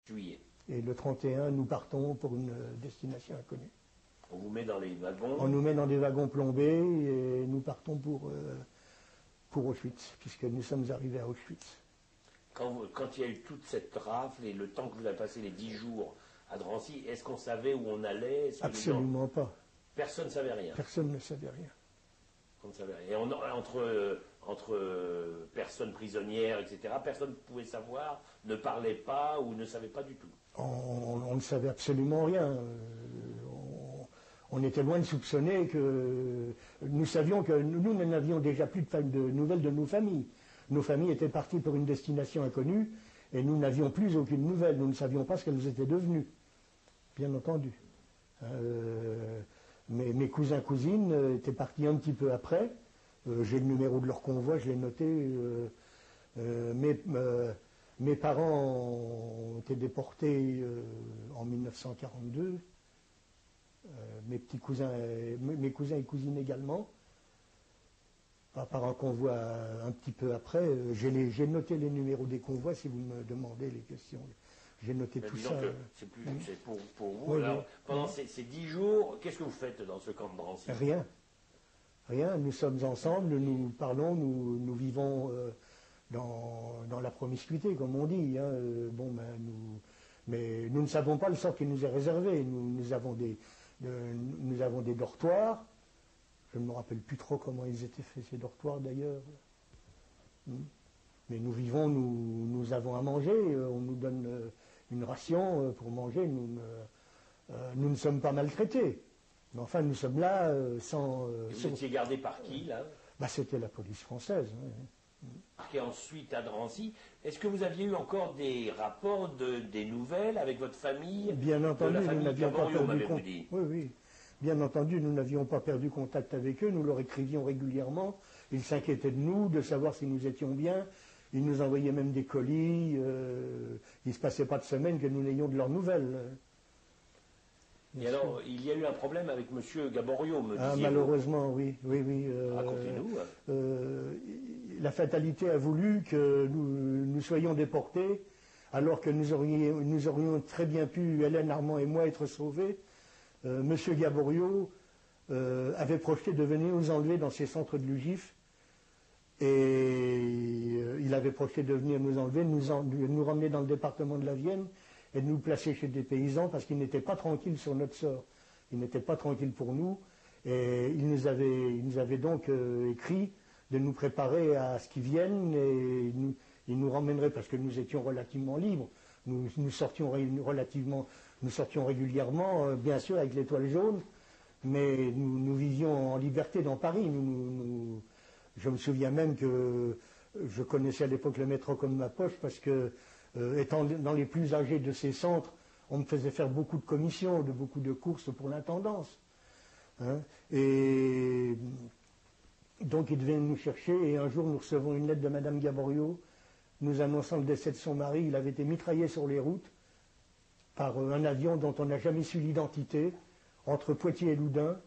juillet. Et le 31, nous partons pour une destination inconnue. On vous met dans les wagons. On nous met dans des wagons plombés et nous partons pour Auschwitz, puisque nous sommes arrivés à Auschwitz. Quand il y a eu toute cette rafle et le temps que vous avez passé les 10 jours à Drancy, est-ce qu'on savait où on allait? Absolument pas. Personne ne savait rien. Personne ne savait rien. On ne savait rien. Et entre personnes prisonnières, etc., personne ne pouvait savoir, ne parlait pas ou ne savait pas du tout. On ne savait absolument rien. On était loin de soupçonner que... Nous savions que nous n'avions déjà plus de nouvelles de nos familles. Nos familles étaient parties pour une destination inconnue et nous n'avions plus aucune nouvelle. Nous ne savions pas ce qu'elles étaient devenues, bien entendu. Mes cousins, cousines étaient partis un petit peu après. J'ai le numéro de leur convoi, je l'ai noté. Mes parents ont été déportés en 1942. Mes cousins et cousines également, par un convoi un petit peu après. J'ai noté les numéros des convois si vous me demandez les questions. J'ai noté tout ça. C'est pour vous. Oui, alors, pendant ces 10 jours, qu'est-ce que vous faites dans ce camp de Drancy? Rien. Rien. Nous sommes ensemble, nous parlons, nous vivons dans la promiscuité, comme on dit. Hein. Mais nous ne savons pas le sort qui nous est réservé. Nous avons des dortoirs. Je ne me rappelle plus trop comment ils étaient faits, ces dortoirs d'ailleurs. Mais nous vivons, nous avons à manger, on nous donne une ration pour manger. Nous ne sommes pas maltraités. Mais enfin, nous sommes là sans... Vous étiez gardé par qui, là? C'était la police française. Et ensuite, à Drancy, est-ce que vous aviez eu encore des rapports, des nouvelles avec votre famille? Bien entendu, nous n'avions pas perdu contact. Oui, oui. Bien entendu, nous n'avions pas perdu contact avec eux, nous leur écrivions régulièrement. Ils s'inquiétaient de nous, de savoir si nous étions bien. Ils nous envoyaient même des colis. Il ne se passait pas de semaine que nous n'ayons de leurs nouvelles. Et alors, il y a eu un problème avec M. Gaborio, me disiez-vous? Malheureusement, oui. Racontez-nous. La fatalité a voulu que nous soyons déportés, alors que nous aurions très bien pu, Hélène, Armand et moi, être sauvés. M. Gaborio avait projeté de venir nous enlever dans ces centres de l'UGIF. Et il avait projeté de venir nous enlever, nous ramener dans le département de la Vienne et de nous placer chez des paysans parce qu'ils n'étaient pas tranquilles sur notre sort. Ils n'étaient pas tranquilles pour nous. Et il nous avait donc écrit de nous préparer à ce qu'ils viennent et ils nous ramèneraient parce que nous étions relativement libres. Nous sortions régulièrement, bien sûr avec l'étoile jaune, mais nous vivions en liberté dans Paris. Je me souviens même que je connaissais à l'époque le métro comme ma poche parce que, étant dans les plus âgés de ces centres, on me faisait faire beaucoup de commissions, beaucoup de courses pour l'intendance. Hein. Et donc il devait nous chercher et un jour nous recevons une lettre de Madame Gaborio nous annonçant le décès de son mari. Il avait été mitraillé sur les routes par un avion dont on n'a jamais su l'identité, entre Poitiers et Loudun.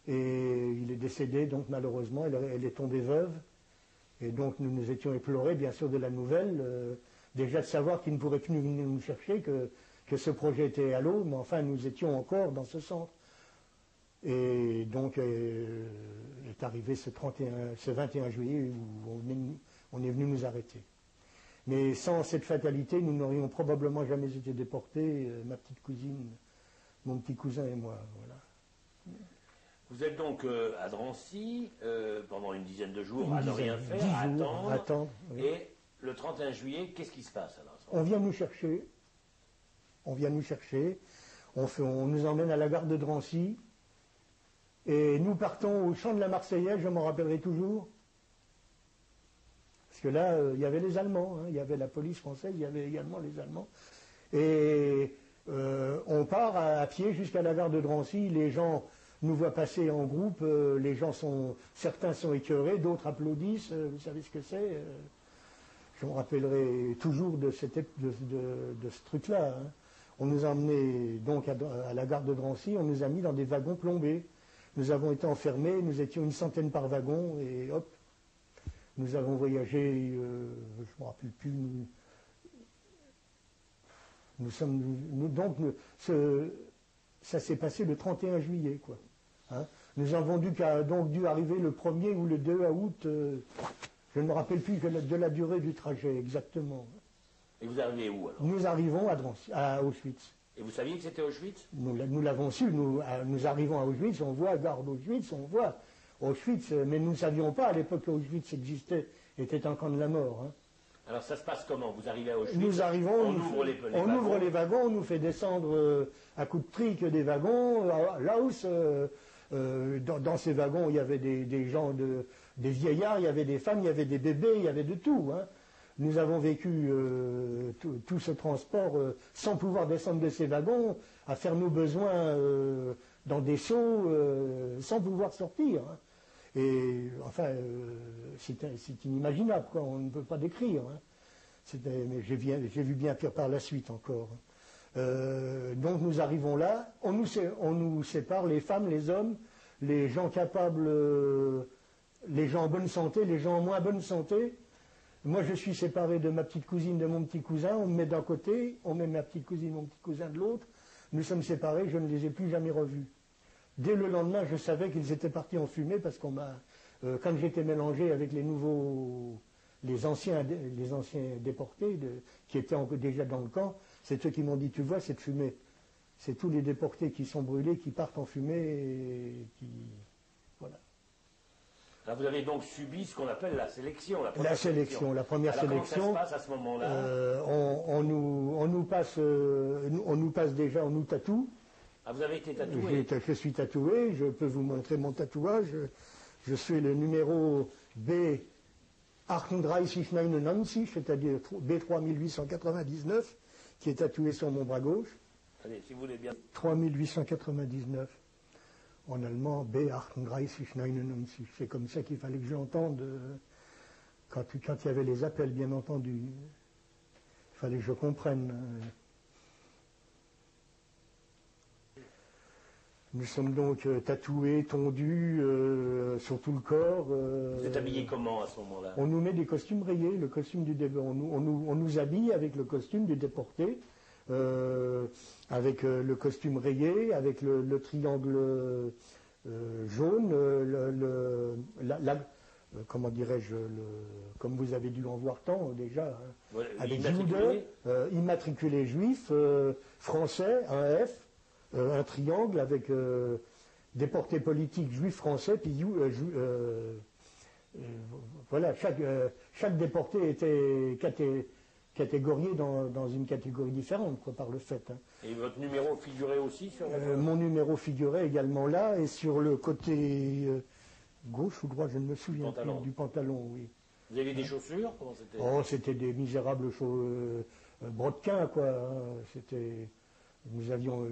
Et il est décédé, donc malheureusement, elle est tombée veuve. Et donc nous nous étions éplorés, bien sûr, de la nouvelle. Déjà de savoir qu'il ne pourrait plus venir nous chercher, que ce projet était à l'eau, mais enfin nous étions encore dans ce centre. Et donc est arrivé ce 21 juillet où on est venu nous arrêter. Mais sans cette fatalité, nous n'aurions probablement jamais été déportés, ma petite cousine, mon petit cousin et moi. Voilà. Vous êtes donc à Drancy pendant une dizaine de jours à ne rien faire, à attendre. Oui. Et le 31 juillet, qu'est-ce qui se passe alors? On vient nous chercher. On nous emmène à la gare de Drancy. Et nous partons au chant de la Marseillaise, je m'en rappellerai toujours. Parce que là, il y avait les Allemands, hein, il y avait la police française, il y avait également les Allemands. Et on part à pied jusqu'à la gare de Drancy. Les gens nous voient passer en groupe. Certains sont écœurés, d'autres applaudissent. Vous savez ce que c'est? Je me rappellerai toujours de ce truc-là. Hein. On nous a emmenés donc à la gare de Drancy, on nous a mis dans des wagons plombés. Nous avons été enfermés, nous étions une centaine par wagon, et hop, nous avons voyagé, je ne me rappelle plus, Ça s'est passé le 31 juillet, quoi. Hein. Nous avons donc dû arriver le 1er ou le 2 août, je ne me rappelle plus de la durée du trajet exactement. Et vous arrivez où alors? Nous arrivons à Auschwitz. Et vous saviez que c'était Auschwitz? Nous l'avons su, nous arrivons à Auschwitz, on voit Gare d'Auschwitz, on voit Auschwitz, mais nous ne savions pas à l'époque qu'Auschwitz existait, était un camp de la mort. Hein. Alors ça se passe comment? Vous arrivez à Auschwitz? Nous arrivons, on ouvre les wagons, on nous fait descendre à coups de trique des wagons. Là où dans ces wagons, il y avait des gens, des vieillards, il y avait des femmes, il y avait des bébés, il y avait de tout. Hein. Nous avons vécu tout ce transport sans pouvoir descendre de ces wagons, à faire nos besoins dans des seaux, sans pouvoir sortir. Hein. Et enfin, c'est inimaginable, quoi. On ne peut pas décrire. Hein. Mais j'ai vu bien pire par la suite encore. Donc nous arrivons là, on nous sépare, les femmes, les hommes, les gens capables, les gens en bonne santé, les gens en moins bonne santé. Moi je suis séparé de ma petite cousine, de mon petit cousin, on me met d'un côté, on met ma petite cousine, mon petit cousin de l'autre. Nous sommes séparés, je ne les ai plus jamais revus. Dès le lendemain, je savais qu'ils étaient partis en fumée parce quand j'étais mélangé avec les anciens déportés qui étaient déjà dans le camp, c'est eux qui m'ont dit, tu vois, cette fumée, c'est tous les déportés qui sont brûlés, qui partent en fumée et qui... Voilà. Alors vous avez donc subi ce qu'on appelle la sélection. La première sélection. Comment ça se passe à ce moment-là? On nous passe déjà, on nous tatoue. Ah, vous avez été tatoué? Je suis tatoué, je peux vous montrer mon tatouage. Je suis le numéro B 3899, c'est-à-dire B3899, qui est tatoué sur mon bras gauche. Allez, si vous voulez bien. 3899. En allemand, B3899. C'est comme ça qu'il fallait que je l'entende quand il y avait les appels, bien entendu. Il fallait que je comprenne. Nous sommes donc tatoués, tondus sur tout le corps. Vous êtes habillé comment à ce moment-là? On nous met des costumes rayés, le costume on nous habille avec le costume du déporté, avec le costume rayé, avec le triangle jaune, comment dirais-je, comme vous avez dû en voir tant déjà, hein, Ouais, avec immatriculé juifs, français, un F. Un triangle avec déportés politiques juifs français, puis voilà, chaque déporté était catégorié dans une catégorie différente, quoi, par le fait. Hein. Et votre numéro figurait aussi sur mon numéro figurait également là, et sur le côté gauche ou droit, je ne me souviens plus, du pantalon, oui. Vous aviez des chaussures? Comment c'était? Oh, c'était des misérables brodequins, quoi. Hein. Nous avions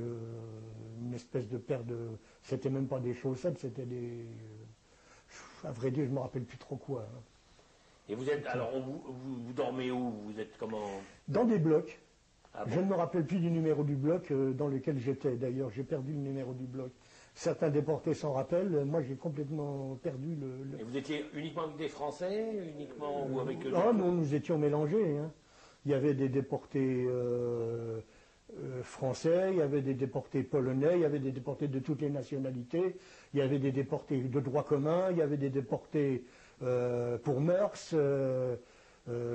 une espèce de paire de... C'était même pas des chaussettes, c'était des... à vrai dire, je ne me rappelle plus trop quoi. Hein. Et vous êtes... Alors, vous dormez où? Vous êtes comment? Dans des blocs. Ah bon? Je ne me rappelle plus du numéro du bloc dans lequel j'étais. D'ailleurs, j'ai perdu le numéro du bloc. Certains déportés s'en rappellent. Moi, j'ai complètement perdu le... Et vous étiez uniquement avec des Français? Uniquement ou avec... Non, nous étions mélangés. Hein. Il y avait des déportés... français, il y avait des déportés polonais, il y avait des déportés de toutes les nationalités, il y avait des déportés de droit commun, il y avait des déportés pour mœurs.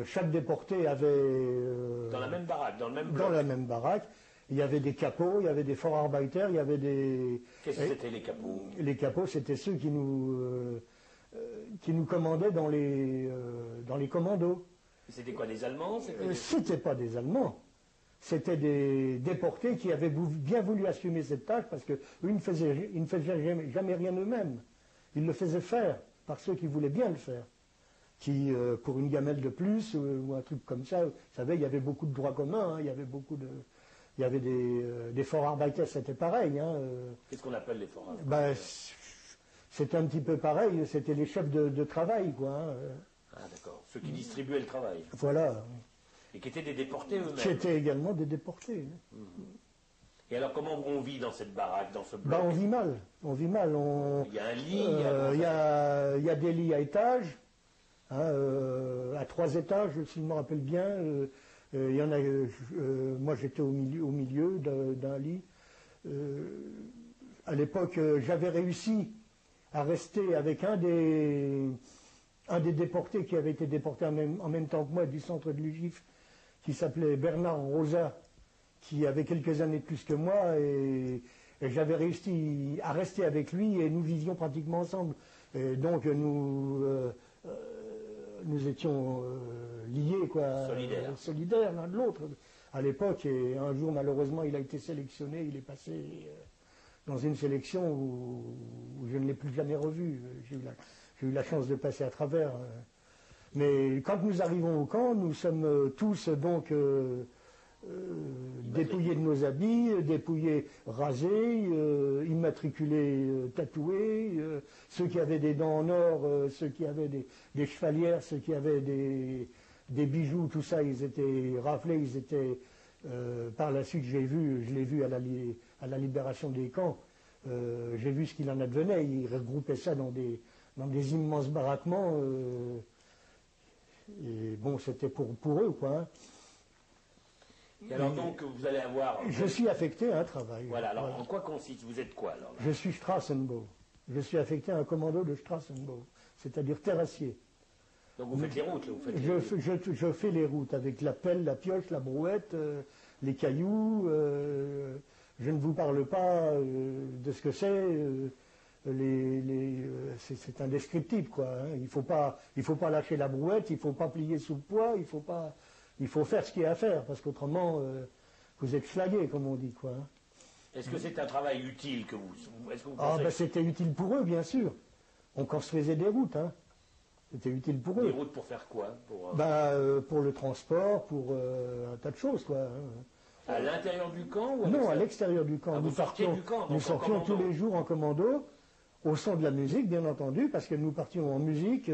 Chaque déporté avait... dans la même baraque, dans le même bloc. Dans la même baraque. Il y avait des capots, il y avait des Vorarbeiter, il y avait des... Qu'est-ce que c'était les capots? Les capots, c'était ceux qui nous commandaient dans les commandos. C'était quoi, des Allemands? C'était pas des Allemands. C'était des déportés qui avaient bien voulu assumer cette tâche parce qu'eux ne faisaient jamais rien eux-mêmes. Ils le faisaient faire par ceux qui voulaient bien le faire. Qui, pour une gamelle de plus ou un truc comme ça, vous savez, il y avait beaucoup de droits communs, hein, il y avait des Vorarbeiter, c'était pareil. Hein, Qu'est-ce qu'on appelle les Vorarbeiter? C'était un petit peu pareil, c'était les chefs de travail, quoi. Hein. Ah d'accord, ceux qui distribuaient le travail. Voilà. Et qui étaient des déportés eux-mêmes. Qui étaient également des déportés. Mmh. Et alors comment on vit dans cette baraque, dans ce bloc? On vit mal. Il y a un lit, il y a des lits à étages, hein, à 3 étages, si je me rappelle bien. Il y en a, moi j'étais au milieu d'un lit. À l'époque, j'avais réussi à rester avec un des déportés qui avait été déporté en même temps que moi du centre de l'UGIF, qui s'appelait Bernard Rosa, qui avait quelques années de plus que moi, et j'avais réussi à rester avec lui, et nous vivions pratiquement ensemble. Et donc nous étions liés, quoi, solidaires l'un de l'autre à l'époque. Et un jour, malheureusement, il a été sélectionné, il est passé dans une sélection où je ne l'ai plus jamais revu. J'ai eu la chance de passer à travers. Mais quand nous arrivons au camp, nous sommes tous donc dépouillés de nos habits, dépouillés, rasés, immatriculés, tatoués, ceux qui avaient des dents en or, ceux qui avaient des chevalières, ceux qui avaient des bijoux, tout ça, ils étaient raflés, ils étaient... par la suite, je l'ai vu à la libération des camps, j'ai vu ce qu'il en advenait, ils regroupaient ça dans des immenses baraquements, et bon, c'était pour eux, quoi. Hein. Et alors donc, vous allez avoir... Je suis affecté à un travail. Voilà, alors voilà. En quoi consiste? Vous êtes quoi alors là? Je suis Strassenbau. Je suis affecté à un commando de Strassenbau, c'est-à-dire terrassier. Donc vous faites les routes, là, vous faites je fais les routes avec la pelle, la pioche, la brouette, les cailloux. Je ne vous parle pas de ce que c'est. C'est indescriptible, quoi. Hein. Il faut pas lâcher la brouette, il ne faut pas plier sous le poids, il faut faire ce qu'il y a à faire, parce qu'autrement, vous êtes flagué, comme on dit, quoi. Hein. Est-ce que c'est un travail utile que vous pensez... Ah, ben, c'était utile pour eux, bien sûr. On construisait des routes, hein. C'était utile pour eux. Des routes pour faire quoi? Pour le transport, pour un tas de choses, quoi. Hein. À l'intérieur du camp ou Non, à l'extérieur du camp. Ah, nous sortions tous les jours en commando, au son de la musique, bien entendu, parce que nous partions en musique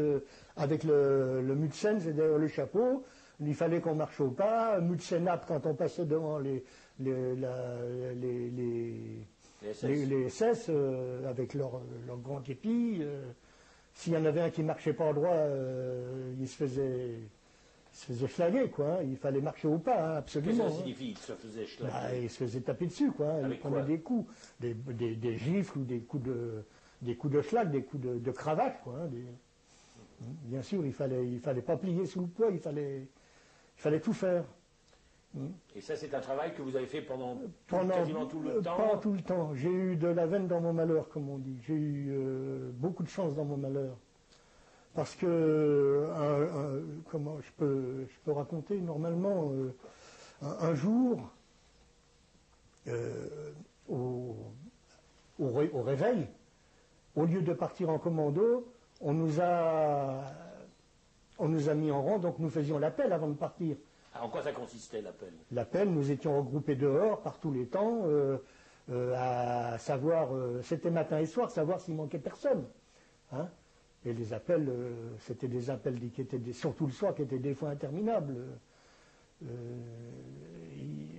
avec le Mutsen, c'est derrière le chapeau. Il fallait qu'on marche au pas. Mutsenap, quand on passait devant les SS avec leur grand képi. S'il y en avait un qui ne marchait pas en droit, il se faisait flaguer, quoi. Hein. Il fallait marcher au pas, hein, absolument. Qu'est-ce que ça signifie, il se faisait schlaguer? Bah, il se faisait taper dessus, quoi. Hein. Il prenait des coups, des gifles ou des coups de schlag, des coups de cravate, quoi. Hein, bien sûr, il fallait pas plier sous le poids, il fallait tout faire. Et ça, c'est un travail que vous avez fait pendant quasiment tout le temps? Pas tout le temps. J'ai eu de la veine dans mon malheur, comme on dit. J'ai eu beaucoup de chance dans mon malheur. Parce que, comment je peux raconter normalement, un jour, au réveil, au lieu de partir en commando, on nous a mis en rang, donc nous faisions l'appel avant de partir. En quoi ça consistait, l'appel? L'appel, nous étions regroupés dehors par tous les temps, à savoir, c'était matin et soir, savoir s'il manquait personne. Hein. Et les appels, c'était des appels qui étaient, surtout le soir, qui étaient des fois interminables.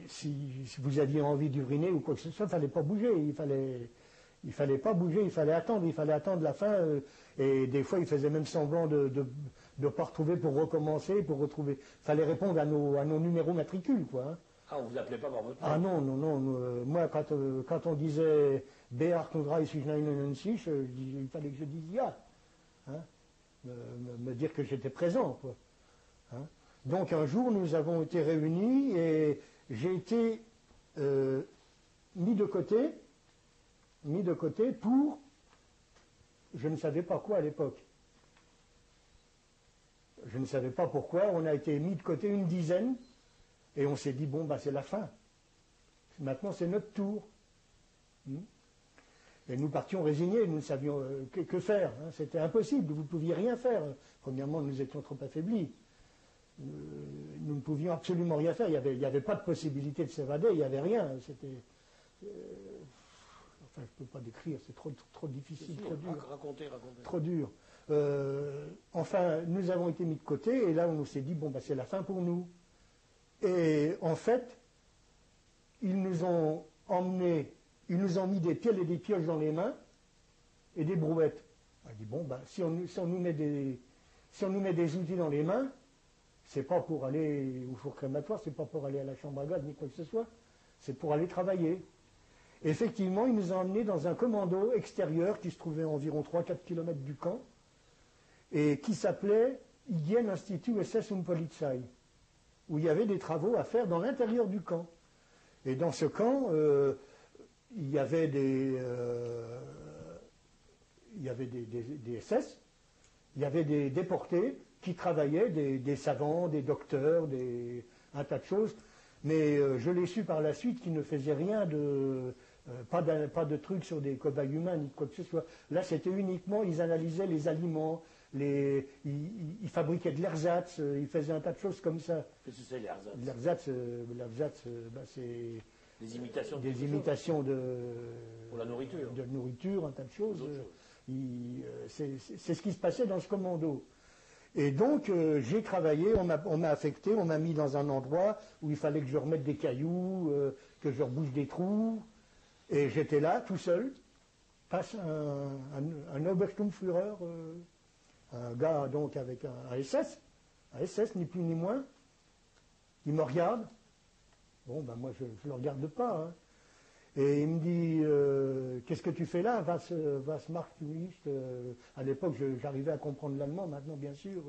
Si vous aviez envie d'uriner ou quoi que ce soit, il ne fallait pas bouger, il fallait pas bouger, il fallait attendre la fin, et des fois il faisait même semblant de ne pas retrouver pour recommencer, pour retrouver. Il fallait répondre à nos numéros matricules, quoi. Hein. Ah, on vous appelait pas par votre nom? Ah non. Moi, quand on disait B836, il fallait que je dise ya. Hein, me dire que j'étais présent, quoi. Hein. Donc un jour, nous avons été réunis et j'ai été mis de côté pour, je ne savais pas quoi à l'époque. Je ne savais pas pourquoi, on a été mis de côté une dizaine, et on s'est dit, bon, bah, c'est la fin. Maintenant, c'est notre tour. Et nous partions résignés, nous ne savions que faire. Hein. C'était impossible, vous ne pouviez rien faire. Premièrement, nous étions trop affaiblis. Nous ne pouvions absolument rien faire. Il n'y avait pas de possibilité de s'évader, il n'y avait rien. C'était... Enfin, je ne peux pas décrire, c'est trop difficile, trop dur. Racontez. Trop dur. Enfin, nous avons été mis de côté, et là, on s'est dit, bon, bah, c'est la fin pour nous. Et en fait, ils nous ont mis des piels et des pioches dans les mains, et des brouettes. On a dit, bon, bah, si on nous met des outils dans les mains, C'est pas pour aller au four crématoire, c'est pas pour aller à la chambre à gaz ni quoi que ce soit, c'est pour aller travailler. Effectivement, il nous a emmenés dans un commando extérieur qui se trouvait à environ 3-4 km du camp et qui s'appelait Hygien Institut SS und Polizei, où il y avait des travaux à faire dans l'intérieur du camp. Et dans ce camp, il y avait des SS, il y avait des déportés qui travaillaient, des savants, des docteurs, un tas de choses. Mais je l'ai su par la suite qu'ils ne faisaient rien pas de trucs sur des cobayes humains ni quoi que ce soit. Là, c'était uniquement, ils analysaient les aliments, ils fabriquaient de l'ersatz, ils faisaient un tas de choses comme ça. Qu'est-ce que c'est l'ersatz? L'ersatz, c'est des imitations pour la nourriture. De nourriture, un tas de choses. C'est ce qui se passait dans ce commando. Et donc, j'ai travaillé, on m'a affecté, on m'a mis dans un endroit où il fallait que je remette des cailloux, que je rebouche des trous. Et j'étais là, tout seul, passe un Obersturmführer, un gars donc avec un SS, ni plus ni moins. Il me regarde. Bon, ben moi, je ne le regarde pas. Hein. Et il me dit, qu'est-ce que tu fais là, was machst du nicht? À l'époque, j'arrivais à comprendre l'allemand, maintenant, bien sûr.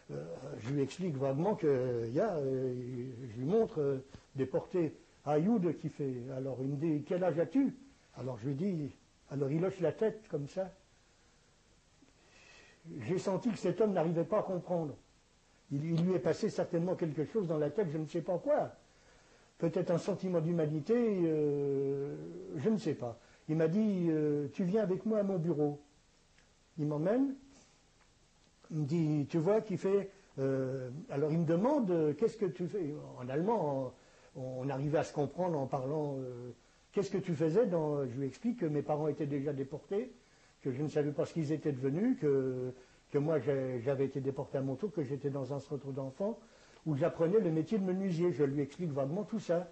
Je lui explique vaguement que je lui montre des portées à Jude qui fait. Alors, il me dit, quel âge as-tu? Alors, je lui dis, alors il hoche la tête comme ça. J'ai senti que cet homme n'arrivait pas à comprendre. Il lui est passé certainement quelque chose dans la tête, je ne sais pas quoi. Peut-être un sentiment d'humanité, je ne sais pas. Il m'a dit, tu viens avec moi à mon bureau. Il m'emmène, il me dit, tu vois, qui fait... alors il me demande, qu'est-ce que tu fais? En allemand, on arrivait à se comprendre en parlant, qu'est-ce que tu faisais Je lui explique que mes parents étaient déjà déportés, que je ne savais pas ce qu'ils étaient devenus, que moi j'avais été déporté à mon tour, que j'étais dans un centre d'enfants, où j'apprenais le métier de menuisier. Je lui explique vaguement tout ça.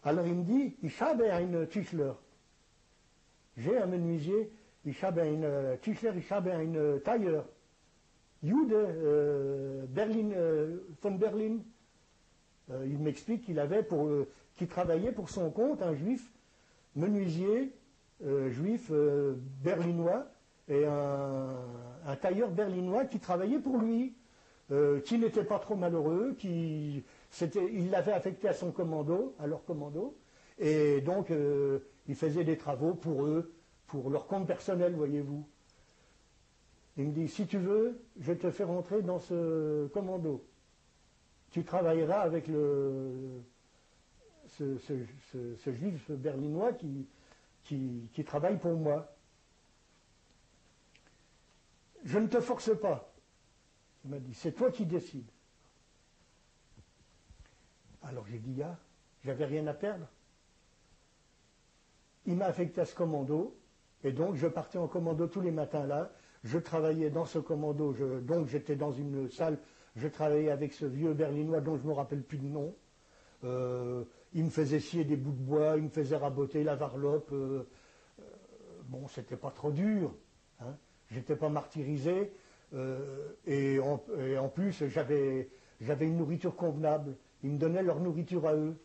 Alors il me dit, ich habe einen Tischler. J'ai un menuisier, ich habe einen Tischler, ich habe einen Tailleur. Jude, von Berlin. Il m'explique qu'il travaillait pour son compte, un juif menuisier, juif berlinois, et un tailleur berlinois qui travaillait pour lui. Qui n'était pas trop malheureux, il l'avait affecté à son commando, à leur commando, et donc il faisait des travaux pour eux, pour leur compte personnel, voyez-vous. Il me dit, si tu veux, je te fais rentrer dans ce commando. Tu travailleras avec ce juif berlinois qui travaille pour moi. Je ne te force pas. Il m'a dit, c'est toi qui décides. Alors j'ai dit, j'avais rien à perdre. Il m'a affecté à ce commando, et donc je partais en commando tous les matins là. Je travaillais dans ce commando, donc j'étais dans une salle, je travaillais avec ce vieux berlinois dont je ne me rappelle plus de nom. Il me faisait scier des bouts de bois, il me faisait raboter la varlope. Bon, c'était pas trop dur, hein. J'étais pas martyrisé. Et en plus, j'avais une nourriture convenable. Ils me donnaient leur nourriture à eux.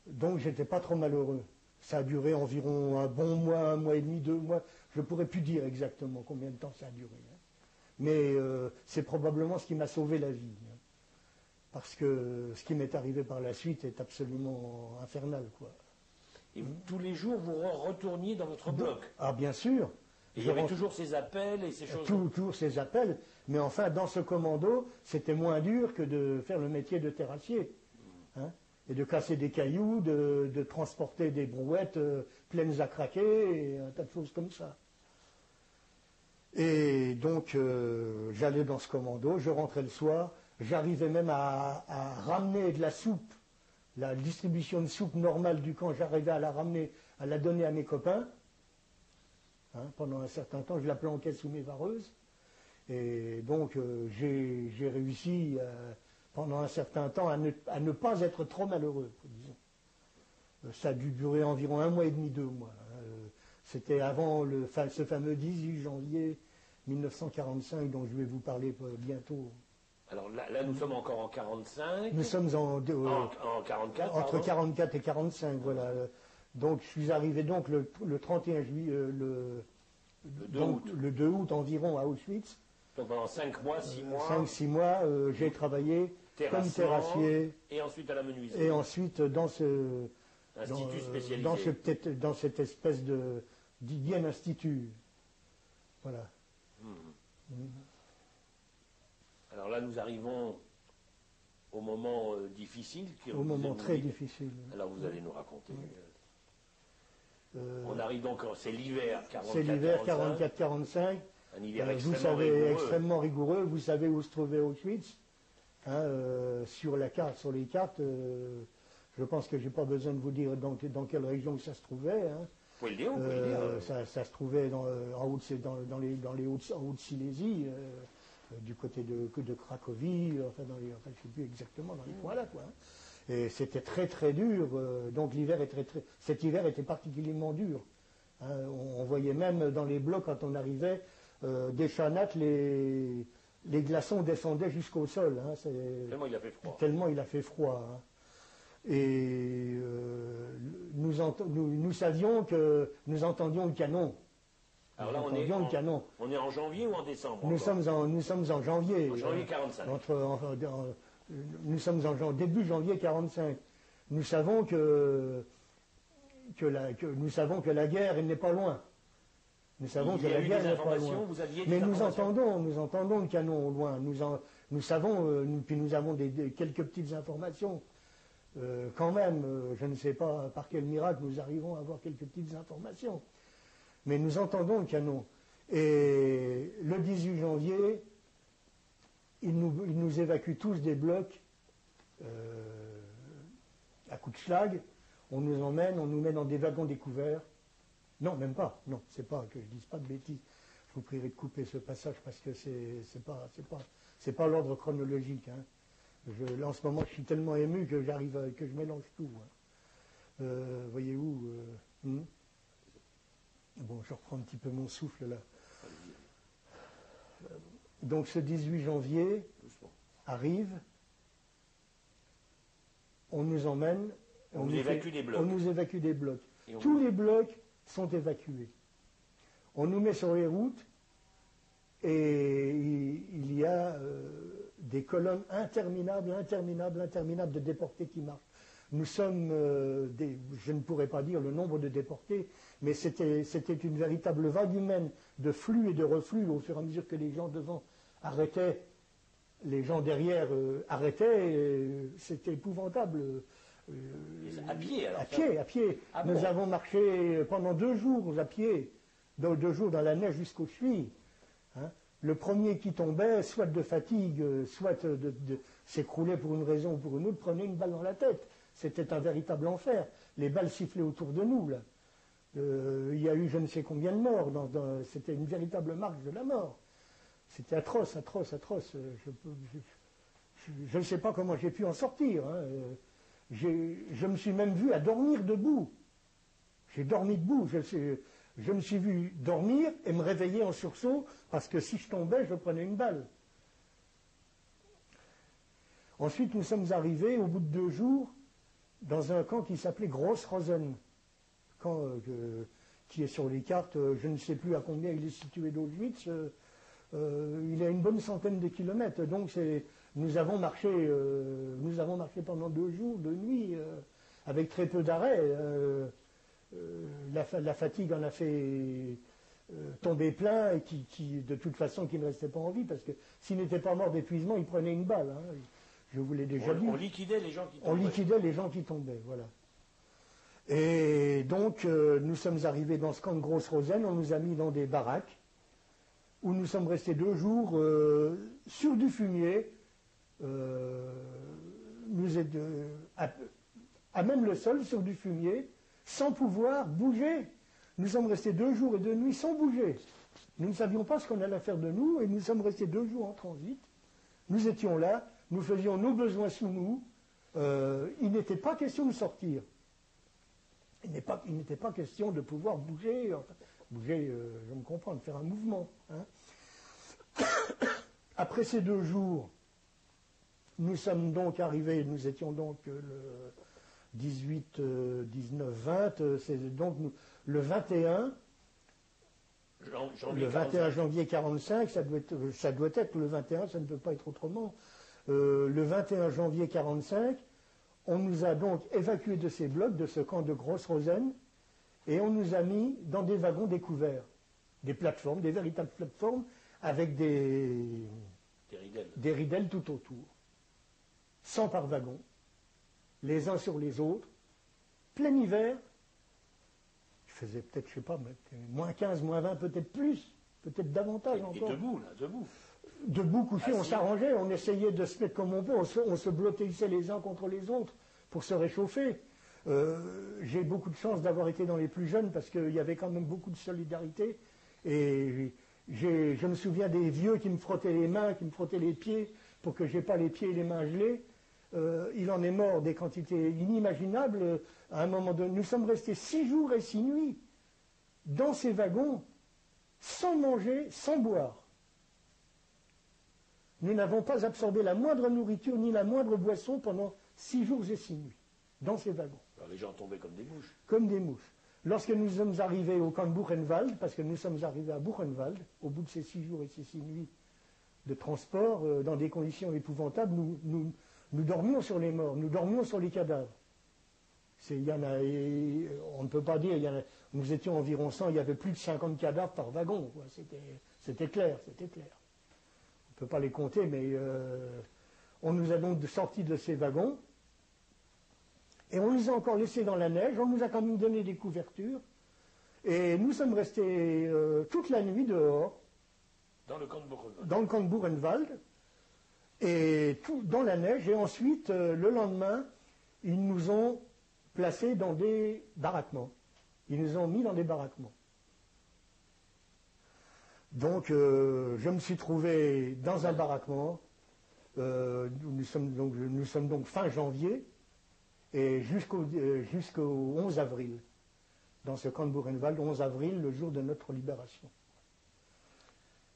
Donc, j'étais pas trop malheureux. Ça a duré environ un bon mois, 1 mois et demi, 2 mois. Je ne pourrais plus dire exactement combien de temps ça a duré. Hein. Mais c'est probablement ce qui m'a sauvé la vie. Hein. Parce que ce qui m'est arrivé par la suite est absolument infernal, quoi. Et tous les jours, vous retourniez dans votre bloc? Ah, bien sûr. Et il y avait toujours ces appels et ces choses. Toujours ces appels, mais enfin, dans ce commando, c'était moins dur que de faire le métier de terrassier. Hein, et de casser des cailloux, de transporter des brouettes pleines à craquer, et un tas de choses comme ça. Et donc, j'allais dans ce commando, je rentrais le soir, j'arrivais même à ramener de la soupe, la distribution de soupe normale du camp, j'arrivais à la ramener, à la donner à mes copains. Hein, pendant un certain temps, je la planquais sous mes vareuses. Et donc, j'ai réussi pendant un certain temps à ne pas être trop malheureux, disons. Ça a dû durer environ 1 mois et demi, 2 mois. C'était avant ce fameux 18 janvier 1945 dont je vais vous parler bientôt. Alors là, nous sommes encore en 45. Nous sommes en 44, entre pardon. 44 et 45, voilà. Donc je suis arrivé donc le 31 juillet, Le 2 donc, août. le 2 août environ à Auschwitz. Donc pendant 5 mois, 6 mois. 5-6 mois, j'ai travaillé comme terrassier. Et ensuite à la menuiserie. Et ensuite dans ce Institut spécialisé. dans cette espèce d'hygiène institut. Voilà. Alors là, nous arrivons au moment difficile. Au moment très difficile. Alors vous allez nous raconter. On arrive donc, c'est l'hiver 44-45. C'est l'hiver 44-45. Un hiver Vous extrêmement savez, rigoureux. extrêmement rigoureux. Vous savez où se trouvait Auschwitz. Sur la carte, sur les cartes, je pense que je n'ai pas besoin de vous dire dans quelle région ça se trouvait. Hein. Vous pouvez le dire, vous pouvez le dire. Ça se trouvait dans les Hauts-de-Silésie, du côté de Cracovie, enfin, je ne sais plus exactement dans les coins là, quoi. Hein. Et c'était très très dur. Donc cet hiver était particulièrement dur. Hein. On voyait même dans les blocs quand on arrivait des chanats, les glaçons descendaient jusqu'au sol. Hein. Tellement il a fait froid. Tellement il a fait froid. Hein. Et nous savions que nous entendions le canon. Alors là, Le canon. on est en janvier ou en décembre Nous sommes en janvier. En janvier 45. Nous sommes début janvier 45. Nous savons que la guerre elle n'est pas loin. Nous savons que la guerre n'est pas loin. Vous aviez Mais des nous informations entendons le canon au loin. Nous savons, puis nous avons quelques petites informations. Quand même, je ne sais pas par quel miracle nous arrivons à avoir quelques petites informations. Mais nous entendons le canon. Et le 18 janvier, ils nous évacuent tous des blocs à coups de schlag. On nous met dans des wagons découverts. Non, même pas. Non, c'est pas que je dise pas de bêtises. Je vous prierai de couper ce passage parce que c'est pas l'ordre chronologique. Hein. Là, en ce moment, je suis tellement ému que que je mélange tout. Hein. Voyez-vous. Bon, je reprends un petit peu mon souffle là. Donc ce 18 janvier arrive, on nous emmène, on nous évacue des blocs. On nous évacue des blocs. Tous les blocs sont évacués. On nous met sur les routes et il y a des colonnes interminables de déportés qui marchent. Nous sommes, je ne pourrais pas dire le nombre de déportés, mais c'était une véritable vague humaine de flux et de reflux au fur et à mesure que les gens devant arrêtaient, les gens derrière arrêtaient, c'était épouvantable. À pied alors À pied. Ah Nous bon avons marché pendant 2 jours à pied, 2 jours dans la neige jusqu'aux chevilles. Hein. Le premier qui tombait, soit de fatigue, soit de s'écrouler pour une raison ou pour une autre, prenait une balle dans la tête. C'était un véritable enfer. Les balles sifflaient autour de nous, là. Il y a eu je ne sais combien de morts. C'était une véritable marche de la mort. C'était atroce. Je ne sais pas comment j'ai pu en sortir. Hein. Je me suis même vu à dormir debout. J'ai dormi debout. Je me suis vu dormir et me réveiller en sursaut parce que si je tombais, je prenais une balle. Ensuite, nous sommes arrivés, au bout de 2 jours, dans un camp qui s'appelait Gross-Rosen, camp qui est sur les cartes, je ne sais plus à combien il est situé d'Auschwitz, il est à une bonne centaine de kilomètres. Donc nous avons marché pendant 2 jours, 2 nuits, avec très peu d'arrêts. La fatigue en a fait tomber plein et qui de toute façon qui ne restait pas en vie, parce que s'il n'était pas mort d'épuisement, il prenait une balle. Hein. Je vous l'ai déjà dit. On liquidait les gens qui tombaient. On liquidait les gens qui tombaient, voilà. Et donc, nous sommes arrivés dans ce camp de Gross-Rosen, on nous a mis dans des baraques, où nous sommes restés 2 jours sur du fumier, à même le sol, sur du fumier, sans pouvoir bouger. Nous sommes restés 2 jours et 2 nuits sans bouger. Nous ne savions pas ce qu'on allait faire de nous, et nous sommes restés 2 jours en transit. Nous étions là, nous faisions nos besoins sous nous. Il n'était pas question de sortir. Il n'était pas question de pouvoir bouger. Enfin, bouger, je me comprends, de faire un mouvement. Hein. Après ces 2 jours, nous sommes donc arrivés, nous étions donc le 18, 19, 20, c'est donc le 21, Janvier le 21 janvier 45, ça doit être le 21, ça ne peut pas être autrement. Le 21 janvier 45, on nous a donc évacués de ces blocs, de ce camp de Grosse-Rosen, et on nous a mis dans des wagons découverts, des plateformes, des véritables plateformes, avec des ridelles tout autour. 100 par wagon, les uns sur les autres, plein hiver. Il faisait peut-être, je ne sais pas, moins 15, moins 20, peut-être plus, peut-être davantage encore. Et debout, là, debout. Debout, couché, on s'arrangeait, on essayait de se mettre comme on peut, on se blottissait les uns contre les autres pour se réchauffer. J'ai beaucoup de chance d'avoir été dans les plus jeunes parce qu'il y avait quand même beaucoup de solidarité. Et je me souviens des vieux qui me frottaient les mains, qui me frottaient les pieds pour que je n'ai pas les pieds et les mains gelés. Il en est mort des quantités inimaginables. À un moment donné, nous sommes restés 6 jours et 6 nuits dans ces wagons, sans manger, sans boire. Nous n'avons pas absorbé la moindre nourriture ni la moindre boisson pendant 6 jours et 6 nuits, dans ces wagons. Alors les gens tombaient comme des mouches. Comme des mouches. Lorsque nous sommes arrivés au camp de Buchenwald, parce que nous sommes arrivés à Buchenwald, au bout de ces 6 jours et ces 6 nuits de transport, dans des conditions épouvantables, nous dormions sur les morts, nous dormions sur les cadavres. On ne peut pas dire, nous étions environ 100, il y avait plus de 50 cadavres par wagon. C'était clair, c'était clair. On ne peut pas les compter, mais on nous a donc sortis de ces wagons, et on nous a encore laissés dans la neige, on nous a quand même donné des couvertures, et nous sommes restés toute la nuit dehors, dans le camp de Buchenwald. Dans le camp de Buchenwald, et tout dans la neige, et ensuite, le lendemain, ils nous ont placés dans des baraquements. Ils nous ont mis dans des baraquements. Donc, je me suis trouvé dans un baraquement. Nous sommes donc fin janvier et jusqu'au 11 avril. Dans ce camp de Buchenwald, 11 avril, le jour de notre libération.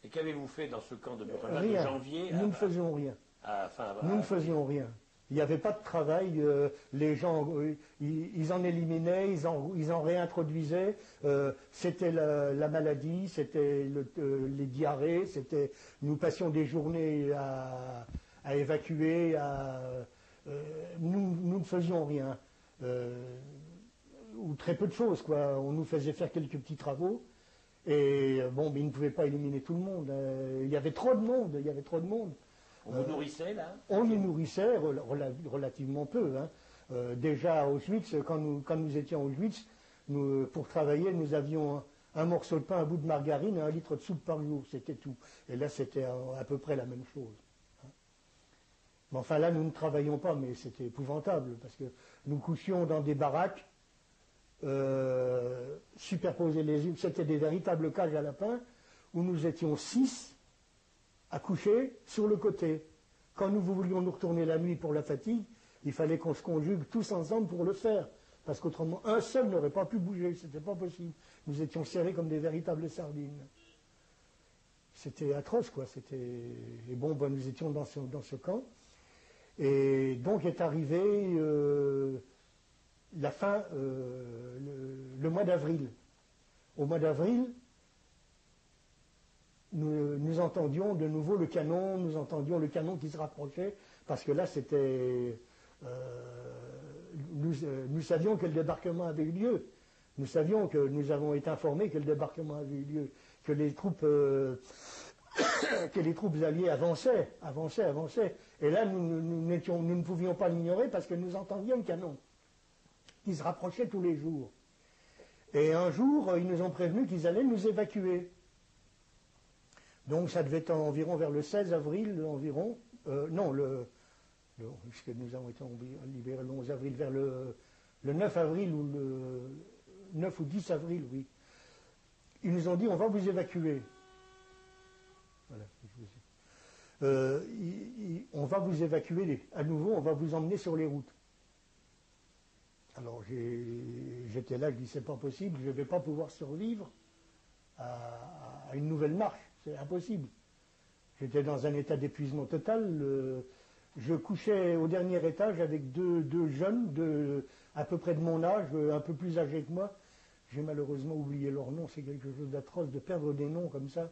Et qu'avez-vous fait dans ce camp de Buchenwald Rien. de janvier Nous ne faisions rien. Nous ne faisions rien. Il n'y avait pas de travail, les gens, ils en éliminaient, ils en réintroduisaient. C'était la maladie, c'était les diarrhées, nous passions des journées à évacuer, nous ne faisions rien. Ou très peu de choses, quoi. On nous faisait faire quelques petits travaux. Et bon, mais ils ne pouvaient pas éliminer tout le monde. Il y avait trop de monde, On vous nourrissait, là? On nous nourrissait relativement peu. Hein. Déjà à Auschwitz, quand nous étions à Auschwitz, pour travailler, nous avions un morceau de pain, un bout de margarine et 1 litre de soupe par jour. C'était tout. Et là, c'était à peu près la même chose. Hein. Mais enfin, là, nous ne travaillions pas, mais c'était épouvantable, parce que nous couchions dans des baraques, superposées les unes. C'était des véritables cages à lapins, où nous étions 6 à coucher sur le côté. Quand nous voulions nous retourner la nuit pour la fatigue, il fallait qu'on se conjugue tous ensemble pour le faire, parce qu'autrement, un seul n'aurait pas pu bouger, c'était pas possible. Nous étions serrés comme des véritables sardines. C'était atroce, quoi. Et bon, nous étions dans ce camp. Et donc est arrivé la fin, le mois d'avril. Au mois d'avril, nous entendions de nouveau le canon, qui se rapprochait, parce que là, c'était... nous savions que le débarquement avait eu lieu. Nous avons été informés que le débarquement avait eu lieu, que les troupes alliées avançaient. Et là, nous ne pouvions pas l'ignorer parce que nous entendions le canon, qui se rapprochait tous les jours. Et un jour, ils nous ont prévenus qu'ils allaient nous évacuer. Donc ça devait être environ vers le 16 avril, environ. Puisque nous avons été libérés le 11 avril, vers le 9 avril ou le 9 ou 10 avril, oui. Ils nous ont dit, on va vous évacuer. Voilà, on va vous évacuer à nouveau, on va vous emmener sur les routes. Alors j'étais là, je dis, c'est pas possible, je ne vais pas pouvoir survivre à une nouvelle marche. C'est impossible. J'étais dans un état d'épuisement total. je couchais au dernier étage avec deux jeunes à peu près de mon âge, un peu plus âgés que moi. J'ai malheureusement oublié leur nom, c'est quelque chose d'atroce de perdre des noms comme ça.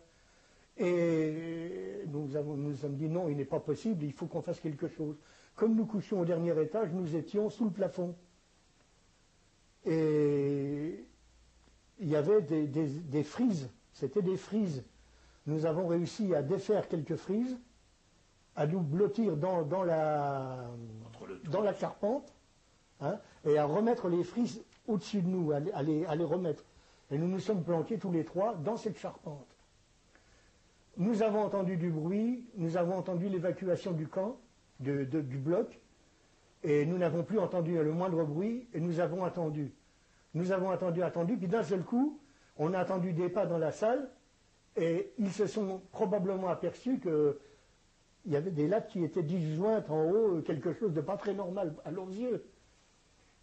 Et nous nous sommes dit non, il n'est pas possible, il faut qu'on fasse quelque chose. Comme nous couchions au dernier étage, nous étions sous le plafond. Et il y avait des frises, c'était des frises. Nous avons réussi à défaire quelques frises, à nous blottir dans la charpente, hein, et à remettre les frises au-dessus de nous, à les remettre. Et nous nous sommes planqués tous les trois dans cette charpente. Nous avons entendu du bruit, nous avons entendu l'évacuation du camp, du bloc, et nous n'avons plus entendu le moindre bruit, et nous avons attendu. Nous avons attendu, puis d'un seul coup, on a entendu des pas dans la salle, et ils se sont probablement aperçus qu'il y avait des lattes qui étaient disjointes en haut, quelque chose de pas très normal à leurs yeux.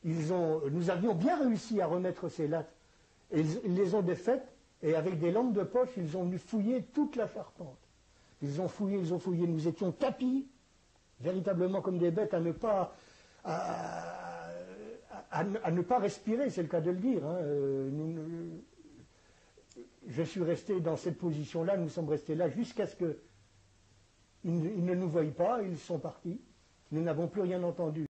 Nous avions bien réussi à remettre ces lattes, et ils les ont défaites, et avec des lampes de poche, ils ont fouillé toute la charpente. Ils ont fouillé. Nous étions tapis, véritablement comme des bêtes, à ne pas respirer, c'est le cas de le dire. Hein. Je suis resté dans cette position-là, nous sommes restés là jusqu'à ce qu'ils ne nous voient pas, ils sont partis. Nous n'avons plus rien entendu.